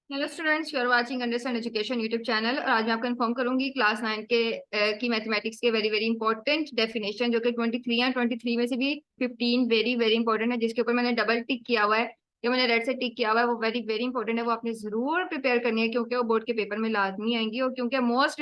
Hello students, you are watching understand education YouTube channel. और आज मैं आपको इन्फॉर्म करूंगी क्लास 9 के की मैथमेटिक्स के वेरी वेरी इंपॉर्टेंट डेफिनेशन, जो कि 23 है। 23 में से भी 15 वेरी वेरी इंपॉर्टेंट है, जिसके ऊपर मैंने डबल टिक किया हुआ है, जो मैंने रेड से टिक किया हुआ है, वो वेरी वेरी इंपॉर्टेंट है। वो आपने जरूर प्रिपेयर करनी है, क्योंकि वो बोर्ड के पेपर में लाजमी आएंगी, और क्योंकि मोस्ट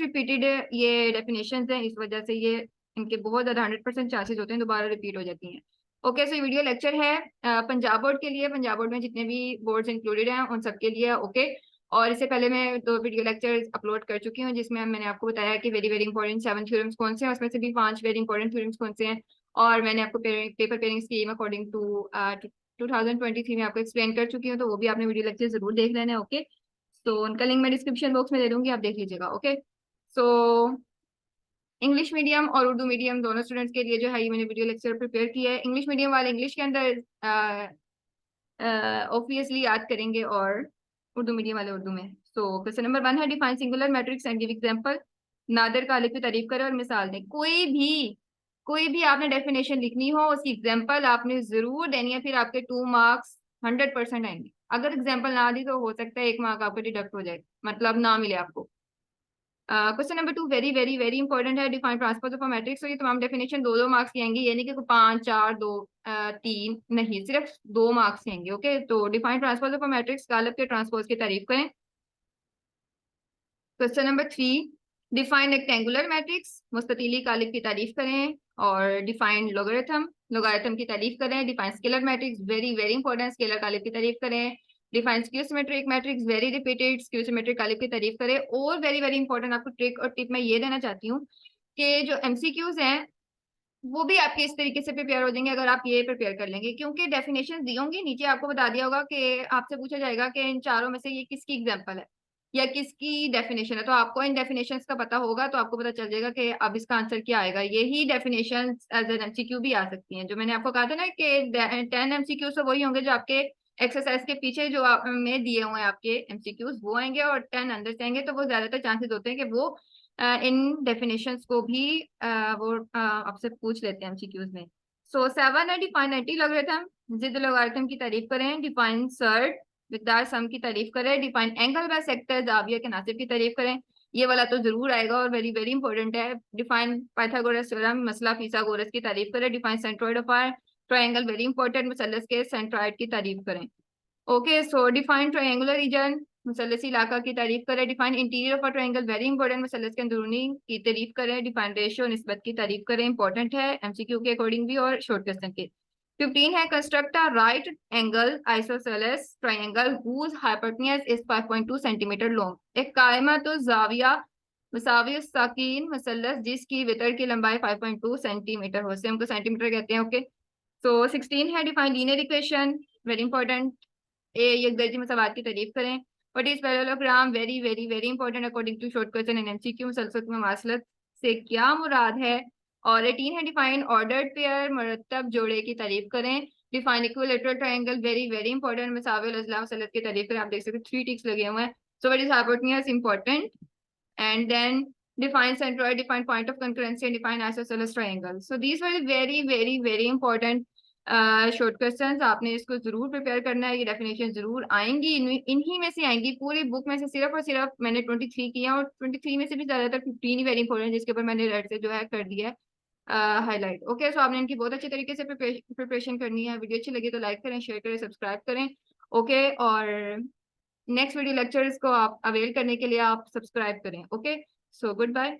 रिपीटेड ये डेफिनेशन हैं, इस वजह से ये इनके बहुत ज्यादा 100% चांसेस होते हैं दोबारा रिपीट हो जाती हैं। ओके, सो ये वीडियो लेक्चर है पंजाब बोर्ड के लिए। पंजाब बोर्ड में जितने भी बोर्ड्स इंक्लूडेड हैं उन सबके लिए। ओके, और इससे पहले मैं 2 वीडियो लेक्चर अपलोड कर चुकी हूँ, जिसमें मैंने आपको बताया कि वेरी वेरी इंपॉर्टेंट 7 थ्योरम्स कौन से हैं, उसमें से भी 5 वेरी इंपॉर्टेंट थ्योरम्स कौन से हैं। और मैंने आपको paper pairing scheme according to 2023 में आपको एक्सप्लेन कर चुकी हूँ, तो वो भी आपने वीडियो लेक्चर जरूर देख लेना है। ओके, तो उनका लिंक मैं डिस्क्रिप्शन बॉक्स में दे दूंगी, आप देख लीजिएगा। ओके, सो इंग्लिश मीडियम और उर्दू मीडियम दोनों स्टूडेंट्स के लिए जो है ये मैंने वीडियो लेक्चर प्रिपेयर किया है। इंग्लिश मीडियम वाले इंग्लिश के अंदर ऑब्वियसली याद करेंगे, और उर्दू मीडियम वाले उर्दू में। सो क्वेश्चन नंबर 1 है, define singular matrix and give example. नादर का अलिफ की तारीफ करें और मिसाल दें। कोई भी आपने डेफिनेशन लिखनी हो, उसकी एग्जांपल आपने जरूर देनी है, फिर आपके 2 मार्क्स 100% आएंगे। अगर एग्जांपल ना दी तो हो सकता है 1 मार्क आपका डिडक्ट हो जाए, मतलब ना मिले आपको। Question number 2 very very very important है, define transpose of a matrix. तो ये तमाम डेफिनेशन 2-2 मार्क्स की आएंगी, यानी कि 5, 4, 2, 3 नहीं, सिर्फ 2 मार्क्स आएंगे। ओके, तो define transpose of a matrix, गालब के ट्रांसपोज की तारीफ करें। Question number 3, define rectangular matrix, मुस्ततीली कालिब की तारीफ करें। और डिफाइन लोगारिथम, लोगारिथम की तारीफ करें। Define scalar matrix, very very important, scalar कालिब की तारीफ करें। Define skew symmetric matrix, very repeated, skew symmetric कालिब की तारीफ करें। और वेरी वेरी इंपॉर्टेंट आपको ट्रिक और टिप मैं ये देना चाहती हूँ कि जो एमसीक्यूज हैं वो भी आपके इस तरीके से प्रिपेयर हो जाएंगे अगर आप ये प्रिपेयर कर लेंगे, क्योंकि डेफिनेशन दी होंगी नीचे, आपको बता दिया होगा कि आपसे पूछा जाएगा कि इन चारों में से ये किसकी एग्जांपल है या किसकी डेफिनेशन है। तो आपको इन डेफिनेशंस का पता होगा, तो आपको पता चल जाएगा कि अब इसका आंसर क्या आएगा। यही डेफिनेशन एज एन एमसीक्यू भी आ सकती हैं, जो मैंने आपको कहा था ना कि 10 एमसीक्यू तो वही होंगे जो आपके एक्सरसाइज के पीछे जो में दिए हुए हैं आपके एमसीक्यूज, वो आएंगे, और 10 अंदर से आएंगे। तो वो ज्यादातर चांसेस होते हैं कि वो इन डेफिनेशंस को भी वो आपसे पूछ लेते हैं एमसीक्यूज में। सो 7 है, डिफाइन एंटी लॉगरिथम, जिद लॉगरिथम की तारीफ करें। डिफाइन सर्ड, मिकदार सम की तारीफ करें। डिफाइन एंगल बाय सेक्टर, जाविया के नासिब की तारीफ करें। ये वाला तो जरूर आएगा और वेरी वेरी इंपॉर्टेंट है। डिफाइन पाइथागोरस थ्योरम, मसला फिसागोरस की तारीफ करें। Define centroid of are triangle, very important, मुसल्लस के सेंट्रॉइड की तारीफ करें। Okay, so define triangular region, मुसल्लसी इलाका की तारीफ करें। Define interior of a triangle, very important, मुसल्लस के अंदरूनी की तारीफ करें। डिफाइन रेशियो, निस्बत की तारीफ करें, इंपॉर्टेंट है एमसीक्यू के अकॉर्डिंग भी और शॉर्ट क्वेश्चन के। 15 है, construct a right angle isosceles triangle whose hypotenuse is 5.2 centimetre long. एक कायमत जाविया मुसावी साकीन मुसल्लस जिसकी वितर की लंबाई 5.2 सेंटीमीटर हो, से हमको सेंटीमीटर कहते हैं। ओके, सो 16 है, define linear equation, very important, यकदर्जी मसावात की तारीफ करें। What is parallelogram, very very very important according to short question in MCQ, मुसलसल में मवासलत से क्या मुराद है। और 18 है, डिफाइन ऑर्डर्ड पेयर, मुरतब जोड़े की तारीफ करें। Define equilateral triangle, very very important, मुसाविल अजला मुसल्लत की तारीफ करें। आप देख सकते हैं 3 टिक्स लगे हुए हैं। So what is hypotenuse, important, and then define centroid, define point of concurrency, and define isosceles triangle. So these were very very very important short questions. आपने इसको जरूर प्रिपेयर करना है, ये डेफिनेशन जरूर आएंगी, इन्हीं में से आएंगी पूरी बुक में से। सिर्फ और सिर्फ मैंने 23 किया, और 23 में से भी ज्यादातर 15 ही वेरी इंपॉर्टेंट, जिसके ऊपर मैंने रेड से जो है कर दिया है हाईलाइट। ओके, सो आपने इनकी बहुत अच्छे तरीके से प्रिपरेशन करनी है। वीडियो अच्छी लगी तो लाइक करें, शेयर करें, सब्सक्राइब करें। ओके, और नेक्स्ट वीडियो लेक्चर्स को आप अवेल करने के लिए आप सब्सक्राइब करें। Okay, so good bye.